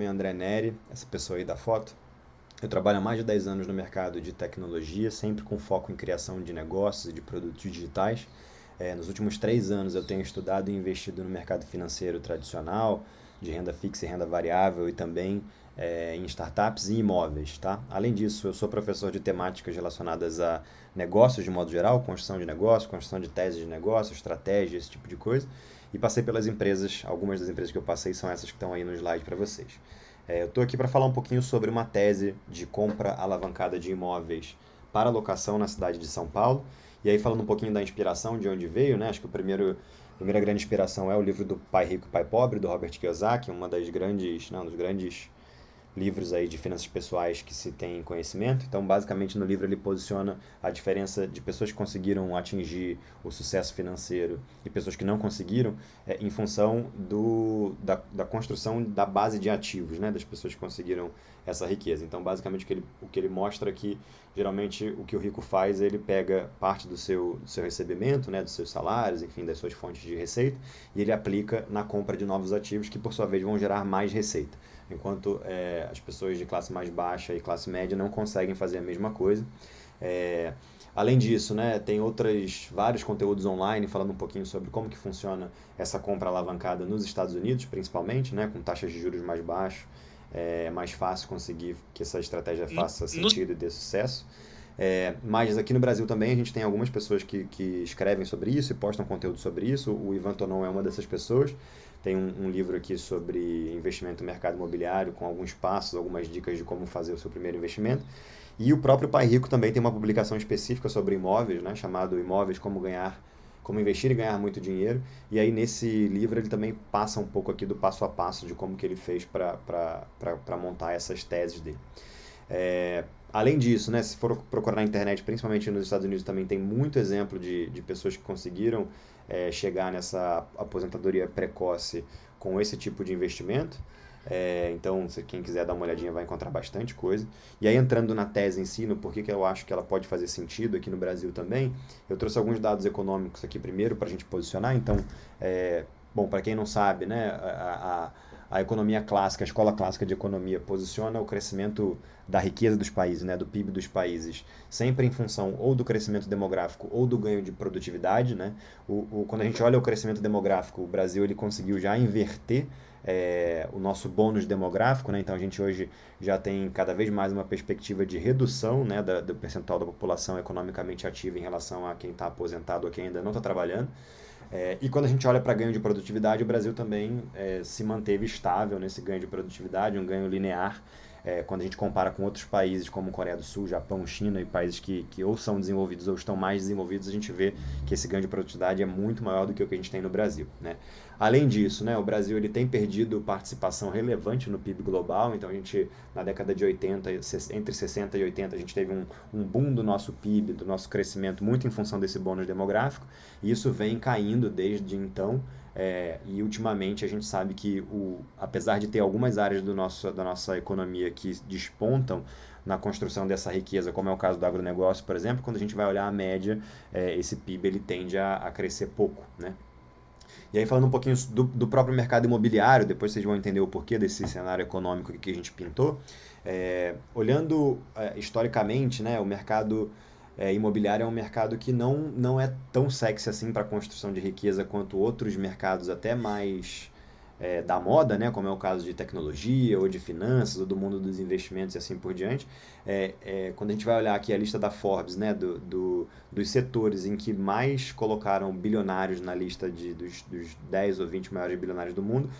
Meu nome é André Neri, essa pessoa aí da foto. Eu trabalho há mais de 10 anos no mercado de tecnologia, sempre com foco em criação de negócios e de produtos digitais. Nos últimos 3 anos eu tenho estudado e investido no mercado financeiro tradicional, de renda fixa e renda variável e também em startups e imóveis. Tá? Além disso, eu sou professor de temáticas relacionadas a negócios de modo geral, construção de negócios, construção de teses de negócio, estratégia, esse tipo de coisa. E passei pelas empresas, algumas das empresas que eu passei são essas que estão aí no slide para vocês. Eu estou aqui para falar um pouquinho sobre uma tese de compra alavancada de imóveis para locação na cidade de São Paulo. E aí falando um pouquinho da inspiração, de onde veio, né? Acho que a primeira grande inspiração é o livro do Pai Rico e Pai Pobre, do Robert Kiyosaki, um dos grandes livros aí de finanças pessoais que se tem conhecimento. Então, basicamente, no livro ele posiciona a diferença de pessoas que conseguiram atingir o sucesso financeiro e pessoas que não conseguiram em função da construção da base de ativos, né, das pessoas que conseguiram essa riqueza. Então, basicamente, o que ele mostra é que, geralmente, o que o rico faz, ele pega parte do seu recebimento, né, dos seus salários, enfim, das suas fontes de receita, e ele aplica na compra de novos ativos que, por sua vez, vão gerar mais receita, enquanto as pessoas de classe mais baixa e classe média não conseguem fazer a mesma coisa. É, Além disso, né, tem vários conteúdos online falando um pouquinho sobre como que funciona essa compra alavancada nos Estados Unidos, principalmente, né, com taxas de juros mais baixas. É mais fácil conseguir que essa estratégia faça sentido e dê sucesso. Mas aqui no Brasil também a gente tem algumas pessoas que escrevem sobre isso e postam conteúdo sobre isso. O Ivan Tonon é uma dessas pessoas. Tem um livro aqui sobre investimento no mercado imobiliário, com alguns passos, algumas dicas de como fazer o seu primeiro investimento. E o próprio Pai Rico também tem uma publicação específica sobre imóveis, né, chamado Imóveis, como investir e ganhar muito dinheiro. E aí nesse livro ele também passa um pouco aqui do passo a passo de como que ele fez para montar essas teses dele. Além disso, né, se for procurar na internet, principalmente nos Estados Unidos, também tem muito exemplo de pessoas que conseguiram chegar nessa aposentadoria precoce com esse tipo de investimento. Então, se quem quiser dar uma olhadinha vai encontrar bastante coisa. E aí, entrando na tese em si, no porquê que eu acho que ela pode fazer sentido aqui no Brasil também, eu trouxe alguns dados econômicos aqui primeiro para a gente posicionar. Então, bom, para quem não sabe, né, a economia clássica, a escola clássica de economia posiciona o crescimento da riqueza dos países, né, do PIB dos países, sempre em função ou do crescimento demográfico ou do ganho de produtividade, né? Quando a gente olha o crescimento demográfico, o Brasil ele conseguiu já inverter o nosso bônus demográfico, né? Então a gente hoje já tem cada vez mais uma perspectiva de redução, né, do percentual da população economicamente ativa em relação a quem está aposentado ou quem ainda não está trabalhando. E quando a gente olha para ganho de produtividade, o Brasil também se manteve estável nesse ganho de produtividade, um ganho linear. Quando a gente compara com outros países como Coreia do Sul, Japão, China e países que ou são desenvolvidos ou estão mais desenvolvidos, a gente vê que esse ganho de produtividade é muito maior do que o que a gente tem no Brasil, né? Além disso, né, o Brasil ele tem perdido participação relevante no PIB global. Então a gente, na década de 80, entre 60 e 80, a gente teve um boom do nosso PIB, do nosso crescimento, muito em função desse bônus demográfico, e isso vem caindo desde então. E ultimamente a gente sabe que, apesar de ter algumas áreas da nossa economia que despontam na construção dessa riqueza, como é o caso do agronegócio, por exemplo, quando a gente vai olhar a média, esse PIB ele tende a crescer pouco, né? E aí falando um pouquinho do próprio mercado imobiliário, depois vocês vão entender o porquê desse cenário econômico que a gente pintou. Olhando historicamente, né, o mercado imobiliário é um mercado que não é tão sexy assim para a construção de riqueza quanto outros mercados até mais da moda, né, como é o caso de tecnologia ou de finanças ou do mundo dos investimentos e assim por diante. Quando a gente vai olhar aqui a lista da Forbes, né, dos setores em que mais colocaram bilionários na lista dos 10 ou 20 maiores bilionários do mundo,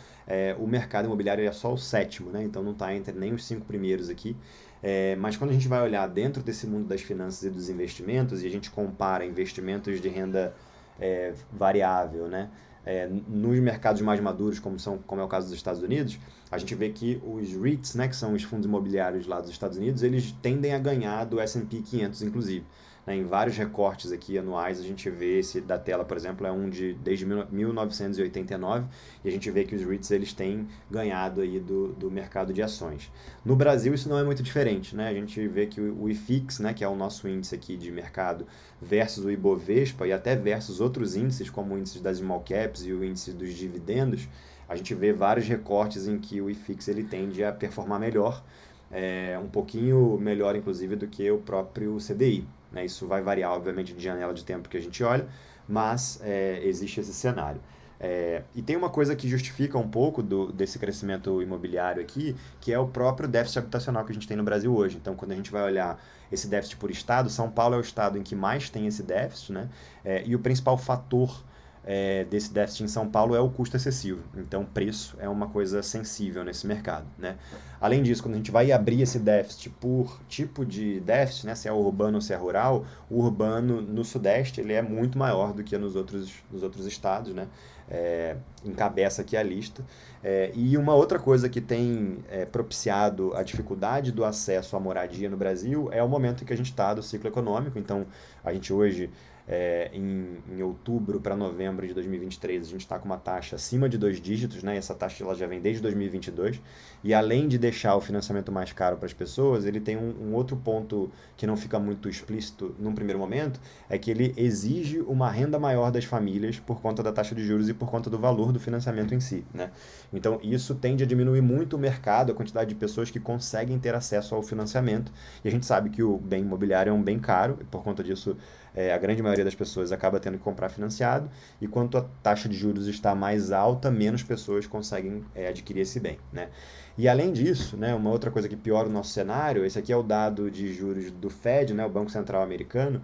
o mercado imobiliário é só o sétimo, né, então não está entre nem os 5 primeiros aqui. Mas quando a gente vai olhar dentro desse mundo das finanças e dos investimentos, e a gente compara investimentos de renda variável, né, nos mercados mais maduros, como é o caso dos Estados Unidos, a gente vê que os REITs, né, que são os fundos imobiliários lá dos Estados Unidos, eles tendem a ganhar do S&P 500, inclusive. Em vários recortes aqui anuais, a gente vê esse da tela, por exemplo, desde 1989, e a gente vê que os REITs eles têm ganhado aí do mercado de ações. No Brasil isso não é muito diferente, né? A gente vê que o IFIX, né, que é o nosso índice aqui de mercado, versus o Ibovespa e até versus outros índices, como o índice das small caps e o índice dos dividendos, a gente vê vários recortes em que o IFIX ele tende a performar melhor, um pouquinho melhor, inclusive, do que o próprio CDI. Né? Isso vai variar, obviamente, de janela de tempo que a gente olha, mas existe esse cenário. E tem uma coisa que justifica um pouco desse crescimento imobiliário aqui, que é o próprio déficit habitacional que a gente tem no Brasil hoje. Então, quando a gente vai olhar esse déficit por estado, São Paulo é o estado em que mais tem esse déficit, né? E o principal fator desse déficit em São Paulo é o custo excessivo. Então, preço é uma coisa sensível nesse mercado, né? Além disso, quando a gente vai abrir esse déficit por tipo de déficit, né, se é urbano ou se é rural, o urbano no Sudeste ele é muito maior do que nos outros estados, né? Encabeça aqui a lista. E uma outra coisa que tem propiciado a dificuldade do acesso à moradia no Brasil é o momento em que a gente está do ciclo econômico. Então, a gente hoje em outubro para novembro de 2023, a gente está com uma taxa acima de 2 dígitos, né? Essa taxa ela já vem desde 2022. E além de deixar o financiamento mais caro para as pessoas, ele tem um outro ponto que não fica muito explícito num primeiro momento, é que ele exige uma renda maior das famílias por conta da taxa de juros e por conta do valor do financiamento em si, né? Então, isso tende a diminuir muito o mercado, a quantidade de pessoas que conseguem ter acesso ao financiamento. E a gente sabe que o bem imobiliário é um bem caro, e por conta disso a grande maioria das pessoas acaba tendo que comprar financiado, e quanto a taxa de juros está mais alta, menos pessoas conseguem adquirir esse bem, né? E além disso, né, uma outra coisa que piora o nosso cenário, esse aqui é o dado de juros do Fed, né, o Banco Central Americano,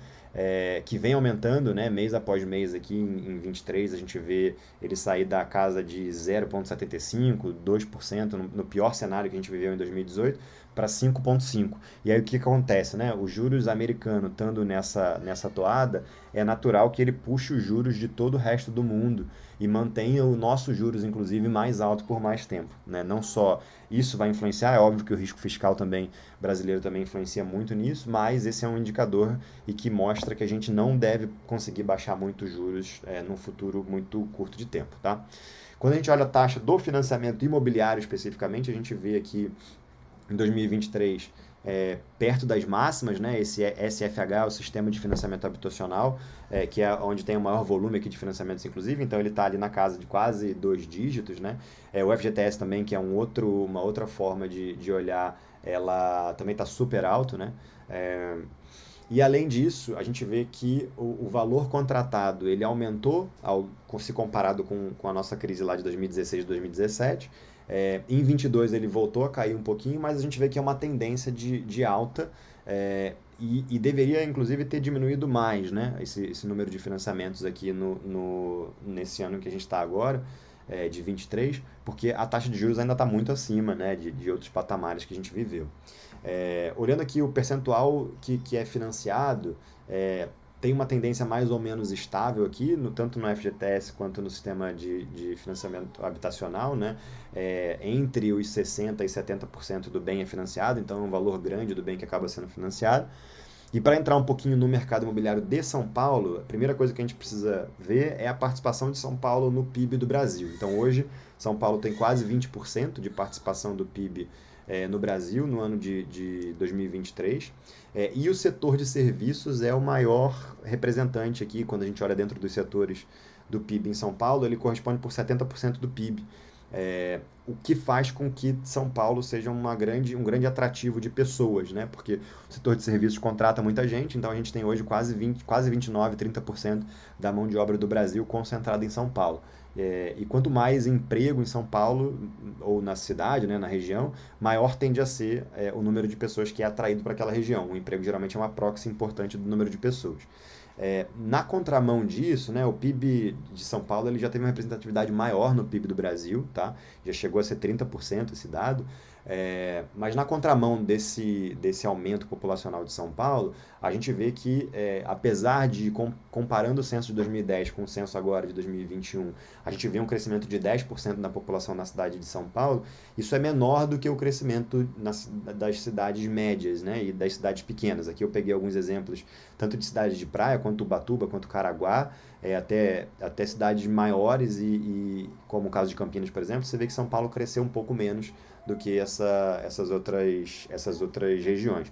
que vem aumentando, né, mês após mês aqui em 23, a gente vê ele sair da casa de 0,75%, 2%, no pior cenário que a gente viveu em 2018, para 5,5%. E aí o que acontece, né? Os juros americanos estando nessa toada, é natural que ele puxe os juros de todo o resto do mundo e mantenha o nosso juros, inclusive, mais alto por mais tempo, né? Não só isso vai influenciar, é óbvio que o risco fiscal também brasileiro também influencia muito nisso, mas esse é um indicador e que mostra que a gente não deve conseguir baixar muito os juros num futuro muito curto de tempo, tá? Quando a gente olha a taxa do financiamento imobiliário especificamente, a gente vê aqui em 2023, perto das máximas, né? Esse SFH, o Sistema de Financiamento Habitacional, que é onde tem o maior volume aqui de financiamentos, inclusive, então ele está ali na casa de quase 2 dígitos, né? O FGTS também, que é uma outra forma de olhar, ela também está super alto, né? E além disso, a gente vê que o valor contratado ele aumentou se comparado com a nossa crise lá de 2016 e 2017. Em 22 ele voltou a cair um pouquinho, mas a gente vê que é uma tendência de alta e deveria inclusive ter diminuído mais, né, esse número de financiamentos aqui nesse ano que a gente está agora, de 23, porque a taxa de juros ainda está muito acima, né, de outros patamares que a gente viveu. Olhando aqui o percentual que é financiado, tem uma tendência mais ou menos estável aqui, tanto no FGTS quanto no sistema de financiamento habitacional, né? Entre os 60% e 70% do bem é financiado, então é um valor grande do bem que acaba sendo financiado. E para entrar um pouquinho no mercado imobiliário de São Paulo, a primeira coisa que a gente precisa ver é a participação de São Paulo no PIB do Brasil. Então hoje, São Paulo tem quase 20% de participação do PIB no Brasil no ano de 2023. E o setor de serviços é o maior representante aqui, quando a gente olha dentro dos setores do PIB em São Paulo, ele corresponde por 70% do PIB. O que faz com que São Paulo seja um grande atrativo de pessoas, né? Porque o setor de serviços contrata muita gente, então a gente tem hoje quase 29%, 30% da mão de obra do Brasil concentrada em São Paulo. E quanto mais emprego em São Paulo, ou na cidade, né, na região, maior tende a ser o número de pessoas que é atraído para aquela região. O emprego geralmente é uma proxy importante do número de pessoas. Na contramão disso, né, o PIB de São Paulo ele já teve uma representatividade maior no PIB do Brasil, tá? Já chegou a ser 30% esse dado. Mas na contramão desse aumento populacional de São Paulo, a gente vê que, apesar de, comparando o censo de 2010 com o censo agora de 2021, a gente vê um crescimento de 10% na população na cidade de São Paulo, isso é menor do que o crescimento das cidades médias, né, e das cidades pequenas. Aqui eu peguei alguns exemplos, tanto de cidades de praia, quanto Ubatuba, quanto Caraguá, até cidades maiores, e como o caso de Campinas, por exemplo, você vê que São Paulo cresceu um pouco menos do que essas outras regiões.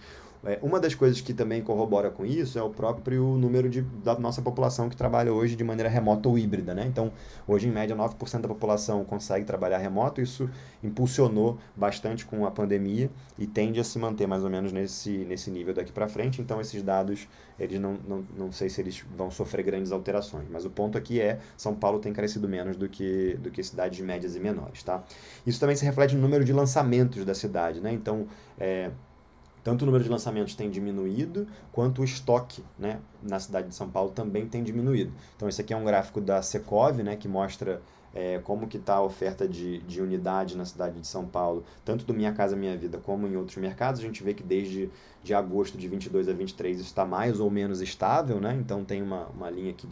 Uma das coisas que também corrobora com isso é o próprio número da nossa população que trabalha hoje de maneira remota ou híbrida, né? Então, hoje, em média, 9% da população consegue trabalhar remoto. Isso impulsionou bastante com a pandemia e tende a se manter mais ou menos nesse nível daqui para frente. Então, esses dados, eles não sei se eles vão sofrer grandes alterações. Mas o ponto aqui é, São Paulo tem crescido menos do que cidades médias e menores, tá? Isso também se reflete no número de lançamentos da cidade, né? Então, tanto o número de lançamentos tem diminuído, quanto o estoque, né, na cidade de São Paulo também tem diminuído. Então, esse aqui é um gráfico da Secov, né, que mostra como que está a oferta de unidade na cidade de São Paulo, tanto do Minha Casa Minha Vida como em outros mercados. A gente vê que desde de agosto de 22 a 23 isso está mais ou menos estável, né? Então tem uma linha aqui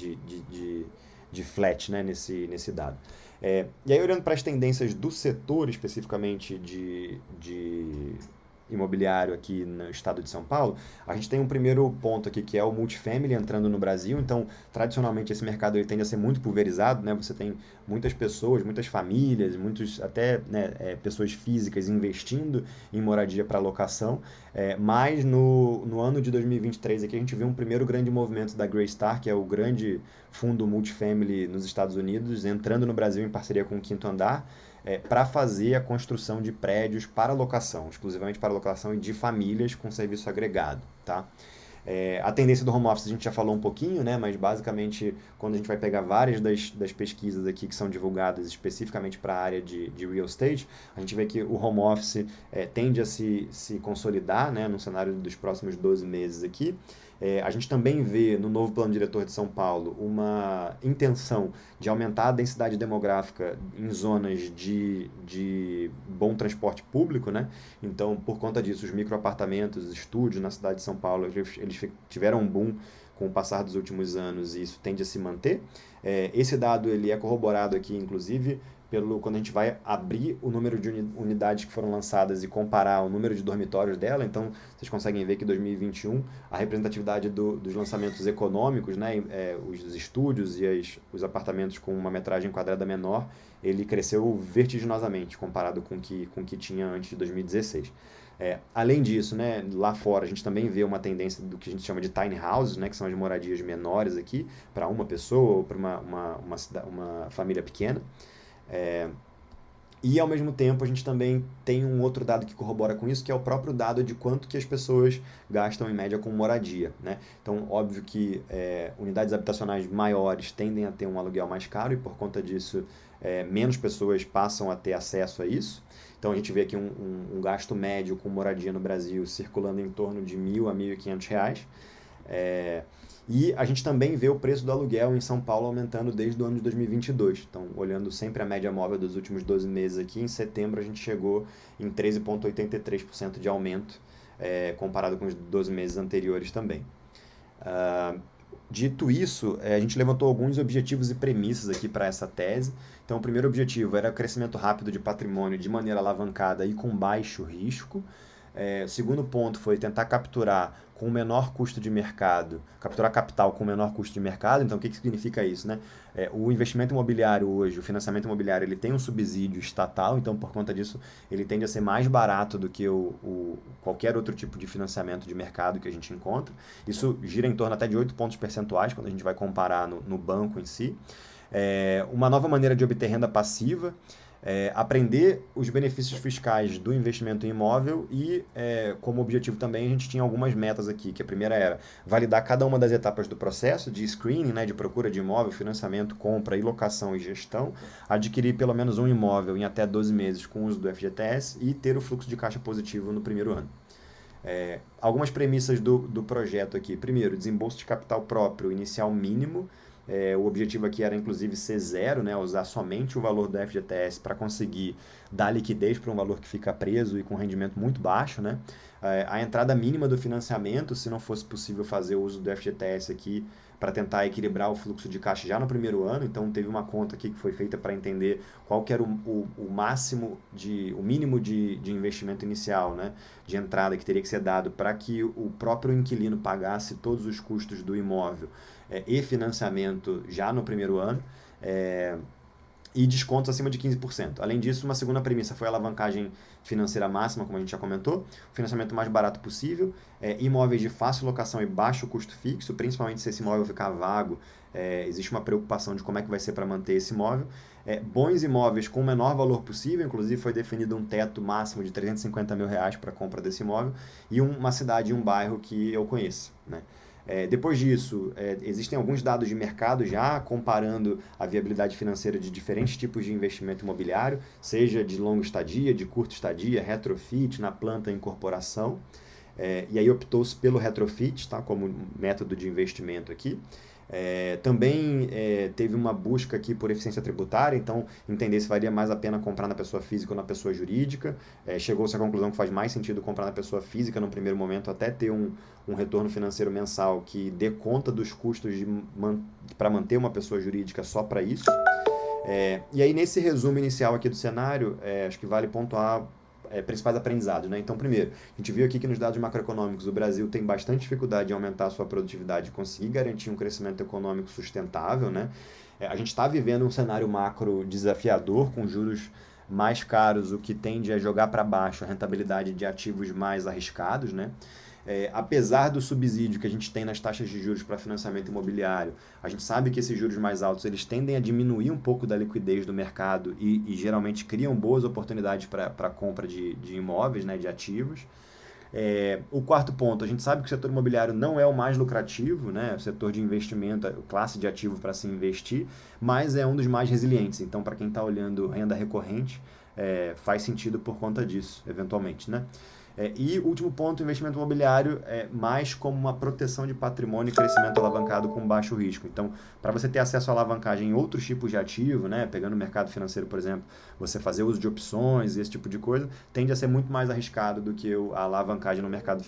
de flat, né, nesse dado. E aí, olhando para as tendências do setor, especificamente de imobiliário aqui no estado de São Paulo, a gente tem um primeiro ponto aqui que é o multifamily entrando no Brasil. Então, tradicionalmente esse mercado ele tende a ser muito pulverizado, né? Você tem muitas pessoas, muitas famílias, muitos até, né, pessoas físicas investindo em moradia para locação. Mas no ano de 2023 aqui a gente viu um primeiro grande movimento da Greystar, que é o grande fundo multifamily nos Estados Unidos, entrando no Brasil em parceria com o Quinto Andar, para fazer a construção de prédios para locação, exclusivamente para locação e de famílias com serviço agregado, tá? A tendência do home office a gente já falou um pouquinho, né? Mas basicamente, quando a gente vai pegar várias das pesquisas aqui que são divulgadas especificamente para a área de real estate, a gente vê que o home office tende a se consolidar, né, no cenário dos próximos 12 meses aqui. A gente também vê no novo plano diretor de São Paulo uma intenção de aumentar a densidade demográfica em zonas de bom transporte público, né? Então, por conta disso, os microapartamentos, estúdios na cidade de São Paulo, eles tiveram um boom com o passar dos últimos anos e isso tende a se manter. Esse dado ele é corroborado aqui, inclusive, quando a gente vai abrir o número de unidades que foram lançadas e comparar o número de dormitórios dela. Então, vocês conseguem ver que em 2021 a representatividade dos lançamentos econômicos, né, os estúdios e os apartamentos com uma metragem quadrada menor, ele cresceu vertiginosamente comparado com o que tinha antes de 2016. Além disso, né, lá fora a gente também vê uma tendência do que a gente chama de tiny houses, né, que são as moradias menores aqui, para uma pessoa ou para uma família pequena. E ao mesmo tempo a gente também tem um outro dado que corrobora com isso, que é o próprio dado de quanto que as pessoas gastam em média com moradia, né? Então, óbvio que unidades habitacionais maiores tendem a ter um aluguel mais caro e por conta disso menos pessoas passam a ter acesso a isso. Então a gente vê aqui um gasto médio com moradia no Brasil circulando em torno de R$ 1.000 a R$ 1.500. E a gente também vê o preço do aluguel em São Paulo aumentando desde o ano de 2022. Então, olhando sempre a média móvel dos últimos 12 meses aqui, em setembro a gente chegou em 13,83% de aumento, comparado com os 12 meses anteriores também. Dito isso, a gente levantou alguns objetivos e premissas aqui para essa tese. Então, o primeiro objetivo era o crescimento rápido de patrimônio de maneira alavancada e com baixo risco. O segundo ponto foi tentar capturar com o menor custo de mercado, capturar capital com o menor custo de mercado. Então, o que significa isso, né? O investimento imobiliário hoje, o financiamento imobiliário, ele tem um subsídio estatal, então, por conta disso, ele tende a ser mais barato do que qualquer outro tipo de financiamento de mercado que a gente encontra. Isso gira em torno até de 8 pontos percentuais quando a gente vai comparar no banco em si. Uma nova maneira de obter renda passiva, aprender os benefícios fiscais do investimento em imóvel e, como objetivo também, a gente tinha algumas metas aqui, que a primeira era validar cada uma das etapas do processo de screening, né, de procura de imóvel, financiamento, compra e locação e gestão, adquirir pelo menos um imóvel em até 12 meses com o uso do FGTS e ter o fluxo de caixa positivo no primeiro ano. Algumas premissas do projeto aqui. Primeiro, desembolso de capital próprio inicial mínimo. O objetivo aqui era inclusive ser zero, né, usar somente o valor do FGTS para conseguir dar liquidez para um valor que fica preso e com rendimento muito baixo, né? A entrada mínima do financiamento, se não fosse possível fazer o uso do FGTS aqui para tentar equilibrar o fluxo de caixa já no primeiro ano. Então teve uma conta aqui que foi feita para entender qual que era o mínimo de investimento inicial, né, de entrada que teria que ser dado para que o próprio inquilino pagasse todos os custos do imóvel e financiamento já no primeiro ano. e descontos acima de 15%. Além disso, uma segunda premissa foi a alavancagem financeira máxima, como a gente já comentou, o financiamento mais barato possível, imóveis de fácil locação e baixo custo fixo, principalmente se esse imóvel ficar vago, existe uma preocupação de como é que vai ser para manter esse imóvel. Bons imóveis com o menor valor possível, inclusive foi definido um teto máximo de R$350 mil para a compra desse imóvel, e uma cidade e um bairro que eu conheço, né? Depois disso, existem alguns dados de mercado já comparando a viabilidade financeira de diferentes tipos de investimento imobiliário, seja de longa estadia, de curta estadia, retrofit, na planta e incorporação. E aí optou-se pelo retrofit, tá, como método de investimento aqui. Também teve uma busca aqui por eficiência tributária, então entender se valia mais a pena comprar na pessoa física ou na pessoa jurídica. Chegou-se à conclusão que faz mais sentido comprar na pessoa física no primeiro momento, até ter um retorno financeiro mensal que dê conta dos custos para manter uma pessoa jurídica só para isso. E aí, nesse resumo inicial aqui do cenário, acho que vale pontuar principais aprendizados, né? Então, primeiro, a gente viu aqui que nos dados macroeconômicos o Brasil tem bastante dificuldade em aumentar a sua produtividade e conseguir garantir um crescimento econômico sustentável, né? A gente está vivendo um cenário macro desafiador, com juros mais caros, o que tende a jogar para baixo a rentabilidade de ativos mais arriscados, né? Apesar do subsídio que a gente tem nas taxas de juros para financiamento imobiliário, a gente sabe que esses juros mais altos eles tendem a diminuir um pouco da liquidez do mercado e geralmente criam boas oportunidades para a compra de imóveis, né, de ativos. O quarto ponto, a gente sabe que o setor imobiliário não é o mais lucrativo, né, o setor de investimento, a classe de ativo para se investir, mas é um dos mais resilientes. Então, para quem está olhando renda recorrente, faz sentido por conta disso, eventualmente, né? E último ponto, investimento imobiliário mais como uma proteção de patrimônio e crescimento alavancado com baixo risco. Então, para você ter acesso à alavancagem em outros tipos de ativo, né, pegando o mercado financeiro, por exemplo, você fazer uso de opções e esse tipo de coisa, tende a ser muito mais arriscado do que a alavancagem no mercado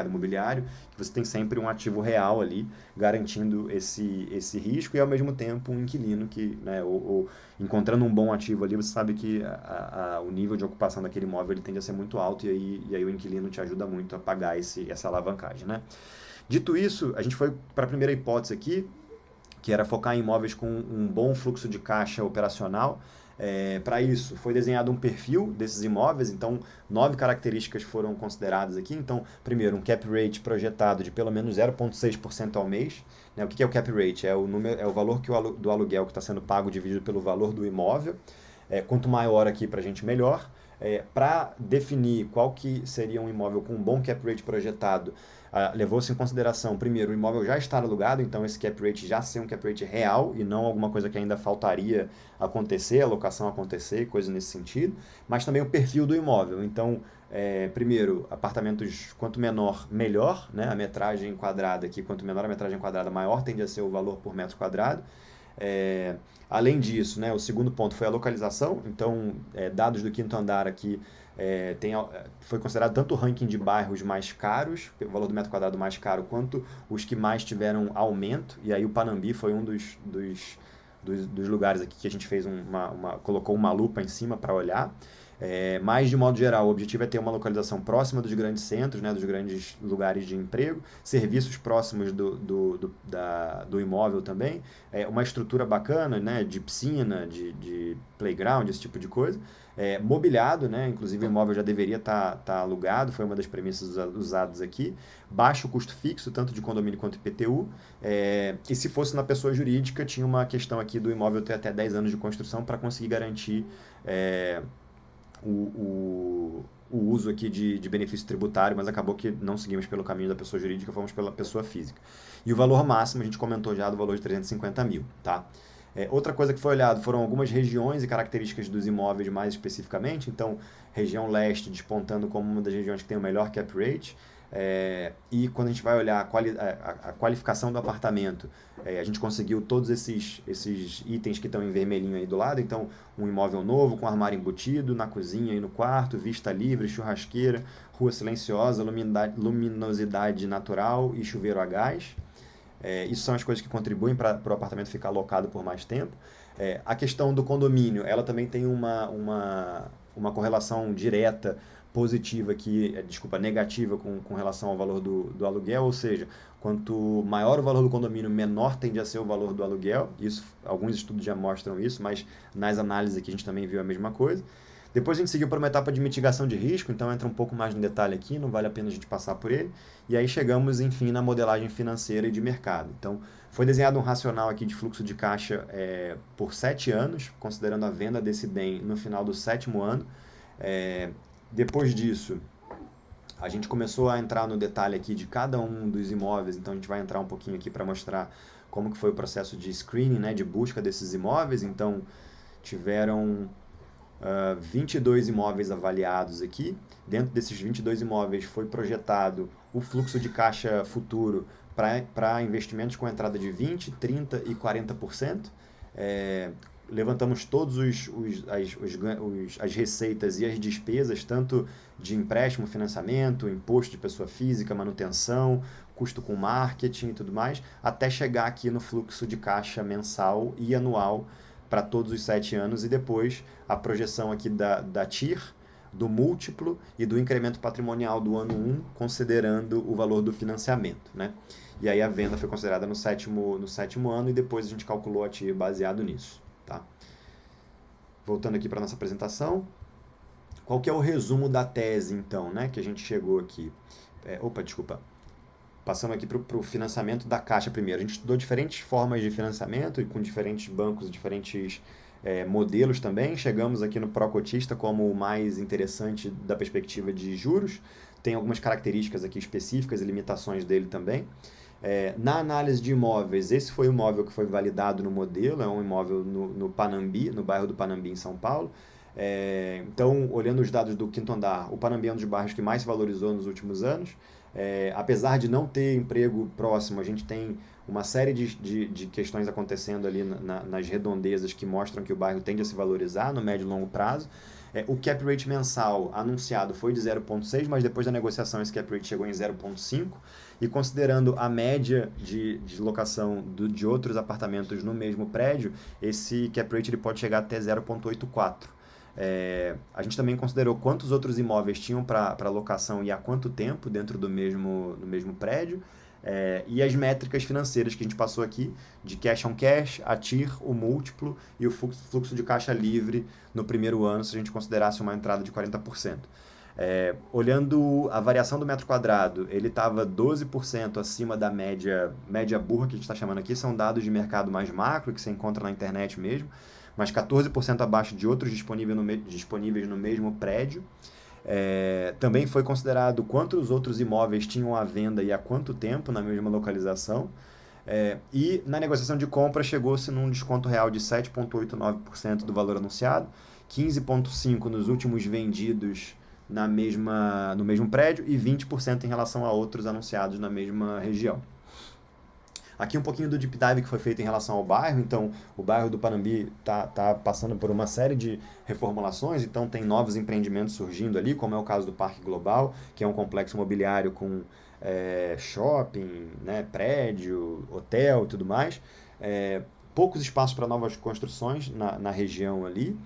imobiliário, que você tem sempre um ativo real ali, garantindo esse risco e, ao mesmo tempo, um inquilino que, né, ou encontrando um bom ativo ali, você sabe que o nível de ocupação daquele imóvel ele tende a ser muito alto e aí o inquilino te ajuda muito a pagar essa alavancagem, né? Dito isso, a gente foi para a primeira hipótese aqui, que era focar em imóveis com um bom fluxo de caixa operacional. Para isso, foi desenhado um perfil desses imóveis, então 9 características foram consideradas aqui. Então, primeiro, um cap rate projetado de pelo menos 0,6% ao mês. Né? O que é o cap rate? É o valor do aluguel que está sendo pago dividido pelo valor do imóvel. Quanto maior aqui para a gente, melhor. Para definir qual que seria um imóvel com um bom cap rate projetado, levou-se em consideração, primeiro, o imóvel já estar alugado, então esse cap rate já ser um cap rate real e não alguma coisa que ainda faltaria acontecer, a locação acontecer, coisa nesse sentido, mas também o perfil do imóvel. Então, primeiro, apartamentos quanto menor, melhor, né? A metragem quadrada aqui, quanto menor a metragem quadrada, maior tende a ser o valor por metro quadrado. Além disso, né, o segundo ponto foi a localização. Então, dados do quinto andar aqui, foi considerado tanto o ranking de bairros mais caros, o valor do metro quadrado mais caro, quanto os que mais tiveram aumento. E aí o Panambi foi um dos lugares aqui que a gente fez colocou uma lupa em cima para olhar. Mas, de modo geral, o objetivo é ter uma localização próxima dos grandes centros, né, dos grandes lugares de emprego, serviços próximos do imóvel também, uma estrutura bacana, né, de piscina, de playground, esse tipo de coisa, mobiliado, né, inclusive o imóvel já deveria estar alugado, foi uma das premissas usadas aqui, baixo custo fixo, tanto de condomínio quanto IPTU, e se fosse na pessoa jurídica, tinha uma questão aqui do imóvel ter até 10 anos de construção para conseguir garantir o uso aqui de benefício tributário, mas acabou que não seguimos pelo caminho da pessoa jurídica, fomos pela pessoa física. E o valor máximo, a gente comentou já, do valor de 350 mil, tá? Outra coisa que foi olhado foram algumas regiões e características dos imóveis mais especificamente, então, região leste despontando como uma das regiões que tem o melhor cap rate, e quando a gente vai olhar a qualificação do apartamento, a gente conseguiu todos esses itens que estão em vermelhinho aí do lado. Então, um imóvel novo, com armário embutido, na cozinha e no quarto, vista livre, churrasqueira, rua silenciosa, luminosidade natural e chuveiro a gás. Isso são as coisas que contribuem para o apartamento ficar alocado por mais tempo. A questão do condomínio, ela também tem uma correlação direta positiva aqui, negativa com relação ao valor do aluguel, ou seja, quanto maior o valor do condomínio, menor tende a ser o valor do aluguel. Isso, alguns estudos já mostram isso, mas nas análises aqui a gente também viu a mesma coisa. Depois a gente seguiu por uma etapa de mitigação de risco, então entra um pouco mais no detalhe aqui, não vale a pena a gente passar por ele. E aí chegamos, enfim, na modelagem financeira e de mercado. Então, foi desenhado um racional aqui de fluxo de caixa por 7 anos, considerando a venda desse bem no final do 7º ano. Depois disso, a gente começou a entrar no detalhe aqui de cada um dos imóveis, então a gente vai entrar um pouquinho aqui para mostrar como que foi o processo de screening, né, de busca desses imóveis. Então, tiveram 22 imóveis avaliados aqui. Dentro desses 22 imóveis foi projetado o fluxo de caixa futuro para investimentos com entrada de 20%, 30% e 40%. Levantamos todas as receitas e as despesas, tanto de empréstimo, financiamento, imposto de pessoa física, manutenção, custo com marketing e tudo mais, até chegar aqui no fluxo de caixa mensal e anual para todos os 7 anos, e depois a projeção aqui da TIR, do múltiplo e do incremento patrimonial do ano 1, considerando o valor do financiamento, né? E aí a venda foi considerada no sétimo ano, e depois a gente calculou a TIR baseado nisso, tá? Voltando aqui para nossa apresentação, qual que é o resumo da tese, então, né, que a gente chegou aqui? Passando aqui para o financiamento da Caixa primeiro. A gente estudou diferentes formas de financiamento e com diferentes bancos, diferentes modelos também. Chegamos aqui no pró-cotista como o mais interessante da perspectiva de juros. Tem algumas características aqui específicas e limitações dele também. Na análise de imóveis, esse foi o imóvel que foi validado no modelo, é um imóvel no Panambi, no bairro do Panambi, em São Paulo. Então, olhando os dados do quinto andar, o Panambi é um dos bairros que mais se valorizou nos últimos anos. Apesar de não ter emprego próximo, a gente tem uma série de questões acontecendo ali nas redondezas que mostram que o bairro tende a se valorizar no médio e longo prazo. O cap rate mensal anunciado foi de 0,6, mas depois da negociação esse cap rate chegou em 0,5, e considerando a média de locação de outros apartamentos no mesmo prédio, esse cap rate ele pode chegar até 0,84. A gente também considerou quantos outros imóveis tinham para locação e há quanto tempo dentro do mesmo prédio, e as métricas financeiras que a gente passou aqui, de cash on cash, a TIR, o múltiplo e o fluxo de caixa livre no primeiro ano, se a gente considerasse uma entrada de 40%. Olhando a variação do metro quadrado, ele estava 12% acima da média burra, que a gente está chamando aqui, são dados de mercado mais macro, que você encontra na internet mesmo, mas 14% abaixo de outros disponíveis no mesmo prédio. Também foi considerado quantos outros imóveis tinham à venda e há quanto tempo na mesma localização. E na negociação de compra chegou-se num desconto real de 7,89% do valor anunciado, 15,5% nos últimos vendidos no mesmo prédio e 20% em relação a outros anunciados na mesma região. Aqui um pouquinho do deep dive que foi feito em relação ao bairro. Então, o bairro do Panambi tá passando por uma série de reformulações, então tem novos empreendimentos surgindo ali, como é o caso do Parque Global, que é um complexo imobiliário com shopping, né, prédio, hotel e tudo mais. Poucos espaços para novas construções na região ali,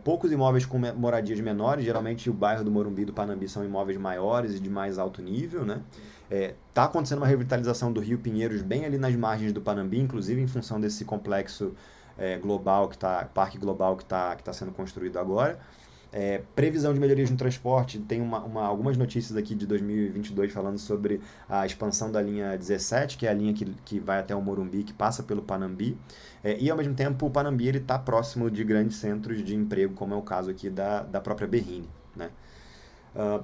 poucos imóveis com moradias menores. Geralmente o bairro do Morumbi e do Panambi são imóveis maiores e de mais alto nível, né? Tá acontecendo uma revitalização do Rio Pinheiros bem ali nas margens do Panambi, inclusive em função desse complexo global Parque Global que tá sendo construído agora. Previsão de melhorias no transporte, tem algumas notícias aqui de 2022 falando sobre a expansão da linha 17, que é a linha que vai até o Morumbi, que passa pelo Panambi, e ao mesmo tempo o Panambi está próximo de grandes centros de emprego, como é o caso aqui da própria Berrini, né?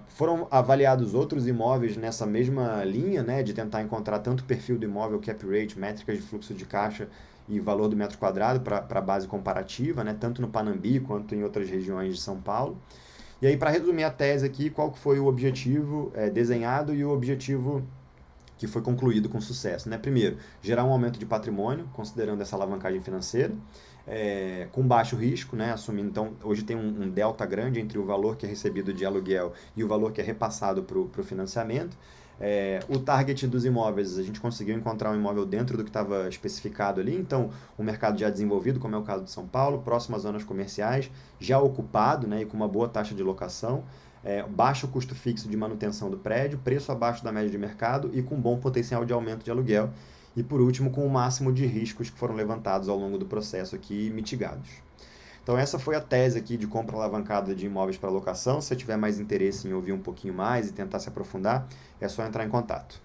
Foram avaliados outros imóveis nessa mesma linha, né, de tentar encontrar tanto o perfil do imóvel, cap rate, métricas de fluxo de caixa e valor do metro quadrado para a base comparativa, né, tanto no Panambi quanto em outras regiões de São Paulo. E aí, para resumir a tese aqui, qual que foi o objetivo desenhado e o objetivo que foi concluído com sucesso, né? Primeiro, gerar um aumento de patrimônio, considerando essa alavancagem financeira, com baixo risco, né? Assumindo, então, hoje tem um delta grande entre o valor que é recebido de aluguel e o valor que é repassado para o financiamento. O target dos imóveis, a gente conseguiu encontrar um imóvel dentro do que estava especificado ali, então um mercado já desenvolvido, como é o caso de São Paulo, próximo às zonas comerciais, já ocupado, né, e com uma boa taxa de locação. baixo custo fixo de manutenção do prédio, preço abaixo da média de mercado e com bom potencial de aumento de aluguel. E por último, com o máximo de riscos que foram levantados ao longo do processo aqui mitigados. Então essa foi a tese aqui de compra alavancada de imóveis para locação. Se você tiver mais interesse em ouvir um pouquinho mais e tentar se aprofundar, é só entrar em contato.